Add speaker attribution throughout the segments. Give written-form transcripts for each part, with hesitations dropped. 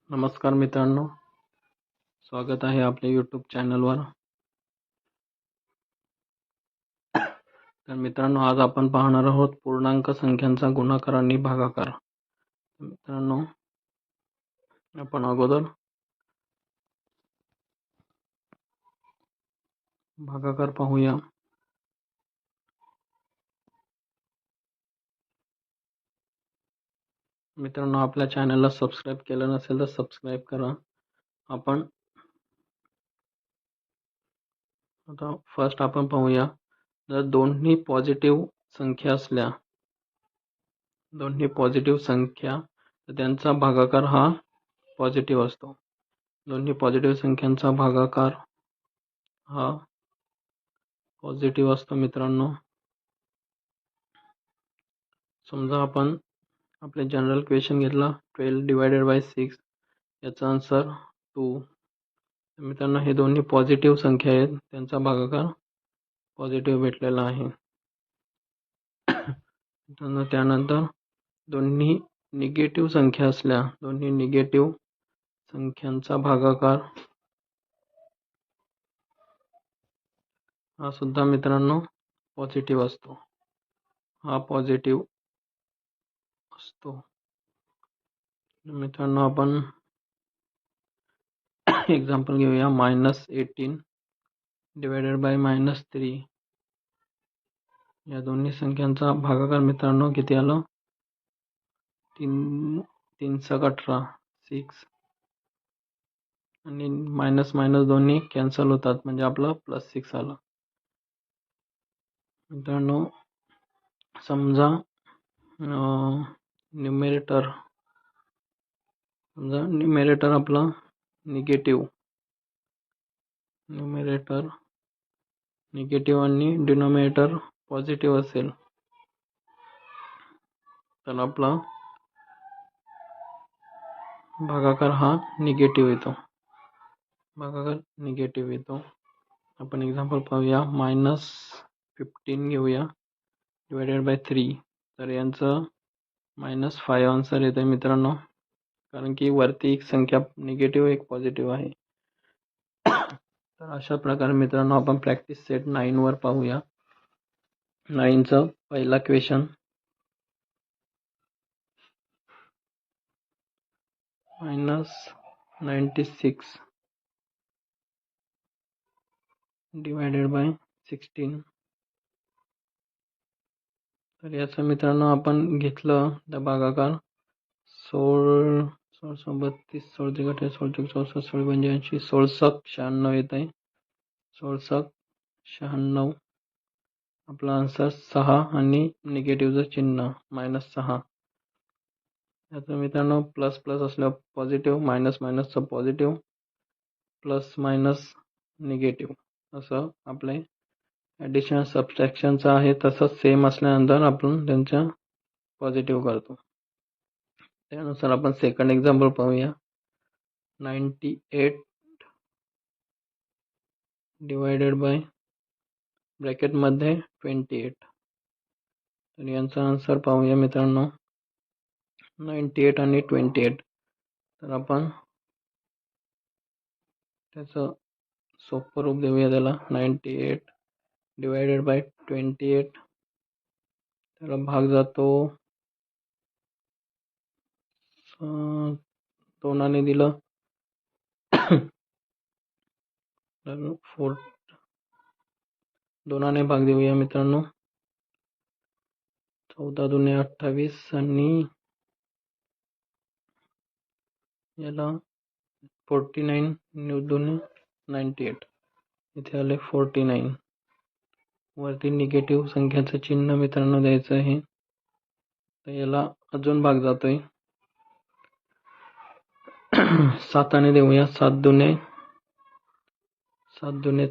Speaker 1: नमस्कार मित्रांनो, स्वागत आहे आपल्या यूट्यूब चॅनलवर. तर मित्रांनो, आज आपण पाहणार आहोत पूर्णांक संख्यांचा गुणाकार आणि भागाकार. मित्रांनो, आपण अगोदर भागाकार पाहूया. मित्रांनो, आपल्या चॅनलला सबस्क्राईब केलं नसेल तर सबस्क्राईब करा. आपण आता फर्स्ट आपण पाहूया, जर दोन्ही पॉझिटिव्ह संख्या असल्या, दोन्ही पॉझिटिव्ह संख्या, तर त्यांचा भागाकार हा पॉझिटिव्ह असतो. दोन्ही पॉझिटिव्ह संख्यांचा भागाकार हा पॉझिटिव्ह असतो. मित्रांनो, समजा आपण आपले जनरल क्वेश्चन घेतला 12 डिवायडेड बाय 6, याचा आन्सर 2. मित्रांनो, हे दोन्ही पॉझिटिव्ह संख्या आहेत, त्यांचा भागाकार पॉझिटिव्ह भेटलेला आहे. मित्रांनो, त्यानंतर दोन्ही निगेटिव्ह संख्या असल्या, दोन्ही निगेटिव्ह संख्यांचा भागाकार हा सुद्धा मित्रांनो पॉझिटिव्ह असतो. हा पॉझिटिव्ह असतो. मित्रांनो, आपण एक्झाम्पल घेऊया. -18 डिवायडेड बाय -3, या दोन्ही संख्यांचा भागाकार मित्रांनो किती आलं? 3 × 18, 6, आणि मायनस मायनस दोन्ही कॅन्सल होतात, म्हणजे आपलं +6 आलं. मित्रांनो, समजा न्यूमरेटर आपला निगेटिव्ह आणि डिनोमिनेटर पॉझिटिव्ह असेल, तर आपला भागाकार हा निगेटिव्ह येतो. आपण एक्झाम्पल पाहूया. -15 घेऊया डिवायडेड बाय 3, तर यांचं -5 आन्सर येतं मित्रांनो, कारण की वरती एक संख्या निगेटिव्ह एक पॉझिटिव्ह आहे. तर अशा प्रकारे मित्रांनो, आपण प्रॅक्टिस सेट 9 वर पाहूया. 9चा पहिला क्वेश्चन. -96 डिवायडेड बाय 16, तर याचं मित्रांनो आपण घेतलं तर भागाकार 16 32 16 64 64 16 96 येत आहे. 96 आपला आन्सर 6 आणि निगेटिव्हचं चिन्ह -6. याचं मित्रांनो प्लस प्लस असल्यावर पॉझिटिव्ह, मायनस मायनसचं पॉझिटिव्ह, प्लस मायनस निगेटिव्ह, असं आपले ॲडिशन सबट्रॅक्शनचं आहे. तसंच सेम असल्यानंतर आपण त्यांच्या पॉझिटिव्ह करतो. त्यानुसार आपण सेकंड एक्झाम्पल पाहूया. 98 डिवायडेड बाय ब्रॅकेटमध्ये 28, तर यांचा आन्सर पाहूया मित्रांनो. 98 आणि 28, तर आपण त्याचं सोपं रूप देऊया त्याला. 98 डिवायडेड बाय 28, त्याला भाग जातो 2ने दिलं, तर 2ने भाग देऊया मित्रांनो. 14 दुने 28 आणि याला 49 दुने 98, इथे आले 49. वरती निगेटिव्ह संख्याचं चिन्ह मित्रांनो द्यायचं आहे, तर याला अजून भाग जातोय. 7ने देऊया. 7 दुने 14, 7 दुने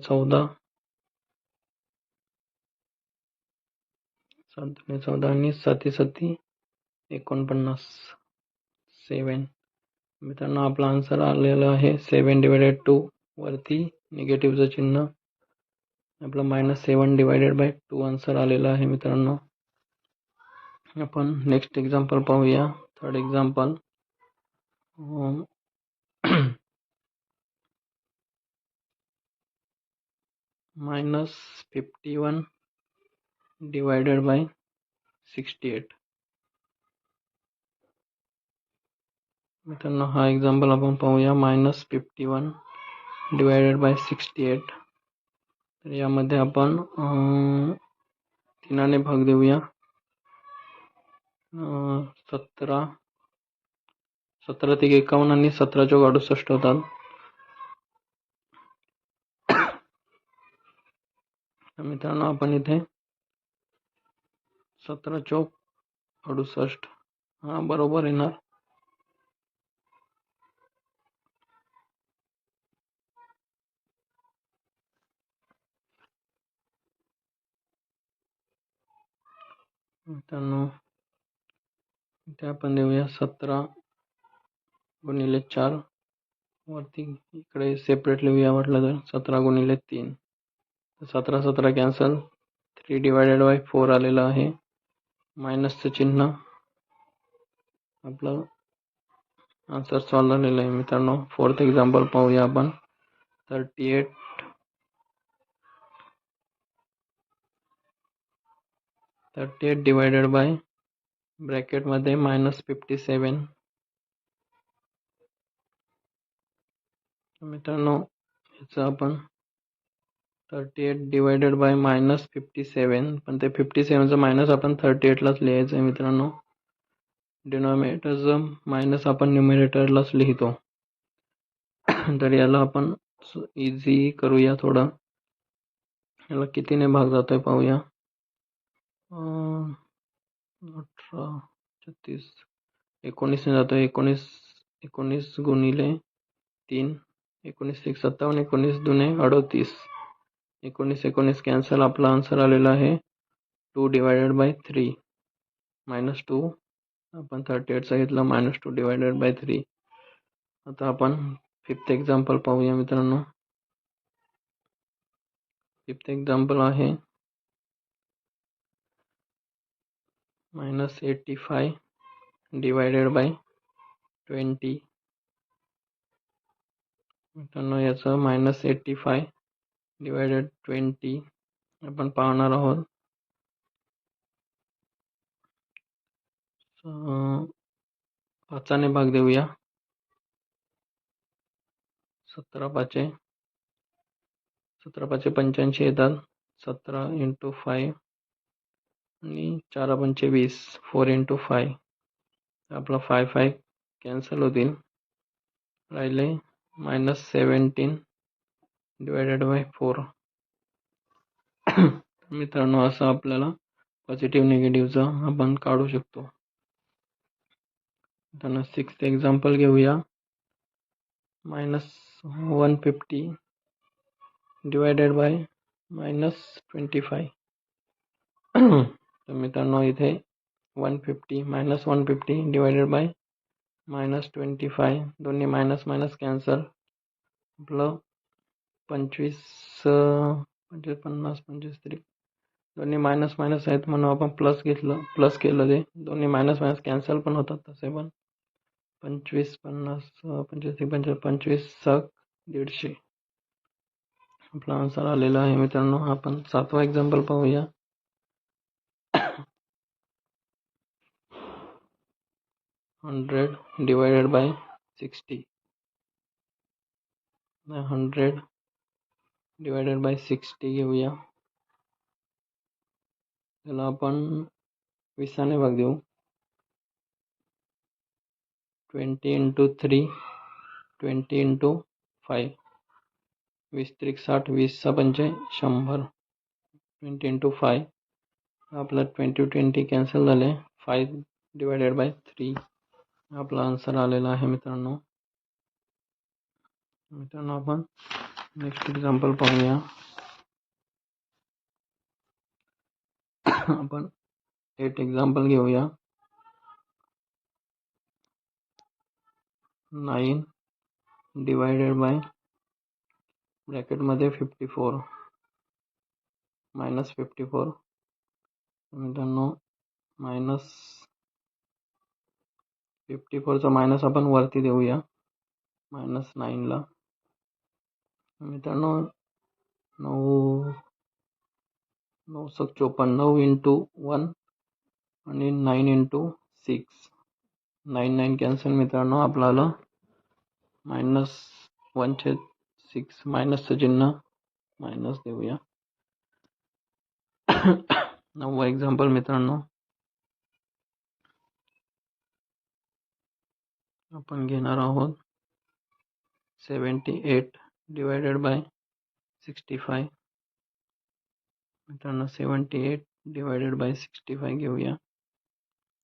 Speaker 1: 14 आणि 7 7 49, 7. मित्रांनो, आपला आन्सर आलेला आहे 7 डिवायडेड 2. वरती निगेटिव्हचं चिन्ह, आपलं -7 डिवायडेड बाय 2 आन्सर आलेला आहे मित्रांनो. आपण नेक्स्ट एक्झाम्पल पाहूया. Third example. -51 divided by 68. मित्रांनो हा एक्झाम्पल आपण पाहूया. -51 डिवायडेड बाय 68. तर यामध्ये आपण 3 भाग देऊया. 17 ते 51 आणि 17 चौक 68 होतात. तर मित्रांनो आपण इथे 17 चौक 68 हा बरोबर येणार. मित्रांनो इथे आपण देऊया 17 गुणिले 4 वरती इकडे सेपरेट लिहूया म्हटलं तर 17 गुणिले 3. 17 कॅन्सल. 3 डिवायडेड बाय 4 आलेलं आहे. मायनसचं चिन्ह. आपलं आन्सर सॉल्व झालेलं आहे. मित्रांनो 4th एक्झाम्पल पाहूया आपण. 38 डिवायडेड बाय ब्रॅकेटमध्ये -57. मित्रांनो याचं आपण 38 डिवायडेड बाय -57, पण ते 57चं मायनस आपण 38लाच लिहायचं आहे मित्रांनो. डिनॉमिनेटरचं मायनस आपण न्यूमरेटरलाच लिहितो. तर याला आपण इझी करूया थोडं. याला कितीने भाग जातोय पाहूया. 18, 36, 19ने जातोय. 19 गुणिले 3, 19 1 57, 19 दुने 38. 19 कॅन्सल. आपला आन्सर आलेला आहे 2 डिवायडेड बाय 3. -2 आपण 38चा घेतला. -2 डिवायडेड बाय 3. आता आपण 5th एक्झाम्पल पाहूया मित्रांनो. 5th एक्झाम्पल आहे -85 डिवायडेड बाय 20. मित्रांनो याचं -85 डिवायडेड 20 आपण पाहणार आहोत. 5ने भाग देऊया. 17 5 85 येतात. 17 × 5 आणि 4 5 20. 4 × 5 आपला 5 कॅन्सल होतील. राहिले -17 डिवायडेड बाय 4. मित्रांनो असं आपल्याला पॉझिटिव्ह निगेटिव्हचं आपण काढू शकतो. त्यांना 6th एक्झाम्पल घेऊया. -150 डिवायडेड बाय -25. तर मित्रांनो इथे 150 डिवायडेड बाय -25. दोन्ही मायनस कॅन्सल. आपलं 25 50 25 दोन्ही मायनस आहेत म्हणून आपण प्लस केलं. ते दोन्ही मायनस कॅन्सल पण होतात तसे पण. 25 50 25 25 150. आपला आन्सर आलेला आहे मित्रांनो. आपण 7वा एक्झाम्पल पाहूया. 100 डिवायडेड बाय 60. 100 डिवायडेड बाय 60 घेऊया. त्याला आपण 20ने भाग देऊ. 20 × 3 20 × 5. 20 3 60. 20 5 100. 20 × 5 आपला 20 कॅन्सल झाले. 5 डिवायडेड बाय 3 आपला आन्सर आलेला आहे मित्रांनो. आपण नेक्स्ट एक्झाम्पल पाहूया. आपण 8 एक्झाम्पल घेऊया. 9 डिवायडेड बाय ब्रॅकेटमध्ये 54 -54. मित्रांनो -54चा मायनस आपण वरती देऊया. -9ला. मित्रांनो 9 9 9 इंटू 1 आणि 9 इंटू 6 9 9 कॅन्सल मित्रांनो. आपल्याला -1/6 मायनसचं चिन्ह मायनस देऊया. 9वा एक्झाम्पल मित्रांनो आपण घेणार आहोत 78 डिवायडेड बाय 65. मित्रांनो 78 डिवायडेड बाय 65 घेऊया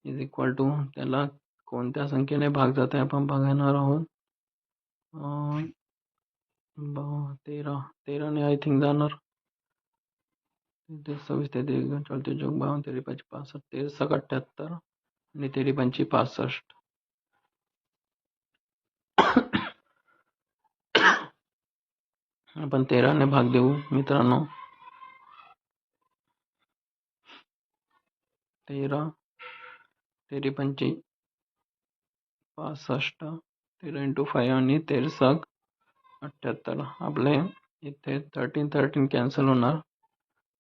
Speaker 1: इज इक्वल टू, त्याला कोणत्या संख्येने भाग जाते आपण बघणार आहोत. 13ने आय थिंक जाणार. 26 33 44 जोग 52 तेरी 65 13 78 आणि 13 65. आपण 13ने भाग देऊ मित्रांनो. 13 तेरी 65 13 इंटू 5 आणि 13 78. आपले इथे 13 कॅन्सल होणार.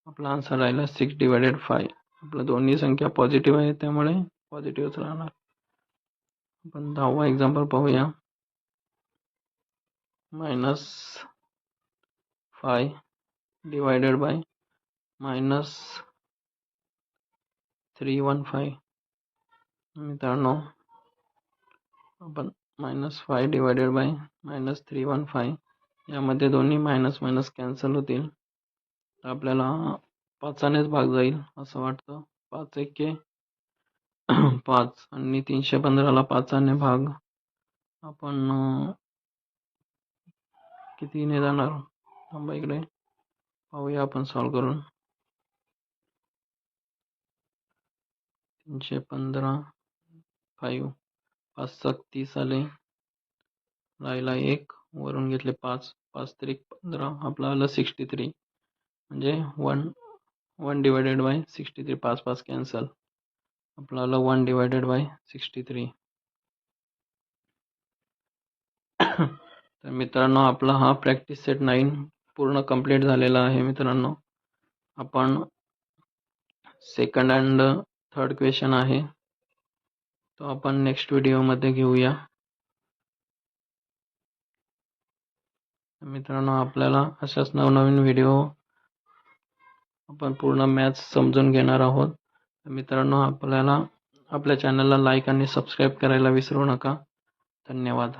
Speaker 1: आपला आन्सर राहिला 6 डिवायडेड 5. आपल्या दोन्ही संख्या पॉझिटिव्ह आहे त्यामुळे पॉझिटिव्हच राहणार. आपण 10वा एक्झाम्पल पाहूया. -5 डिवायडेड बाय -315. मित्रांनो आपण -5 डिवायडेड बाय -315 यामध्ये दोन्ही मायनस मायनस कॅन्सल होतील. तर आपल्याला 5नेच भाग जाईल असं वाटतं. 5 एके 5 आणि 315ला 5ने भाग आपण कितीने जाणार थांबा इकडे पाहूया आपण सॉल्व करून. 315 5 5 30 आले. राहिला 1 वरून घेतले 5 5 3 15. आपला आलं 63 म्हणजे 1 डिवायडेड बाय 63. 5 5 कॅन्सल. आपला आलं 1 डिवायडेड बाय 63. तर मित्रांनो आपला हा प्रॅक्टिस सेट 9 पूर्ण कंप्लीट झालेला आहे. मित्रांनो आपण सेकंड अँड थर्ड क्वेश्चन आहे तो आपण नेक्स्ट व्हिडिओमध्ये घेऊया. मित्रांनो आपल्याला अशाच नवनवीन व्हिडिओ आपण पूर्ण मॅथ्स समजून घेणार आहोत. मित्रांनो आपल्याला आपल्या चॅनलला लाईक आणि सबस्क्राईब करायला विसरू नका. धन्यवाद.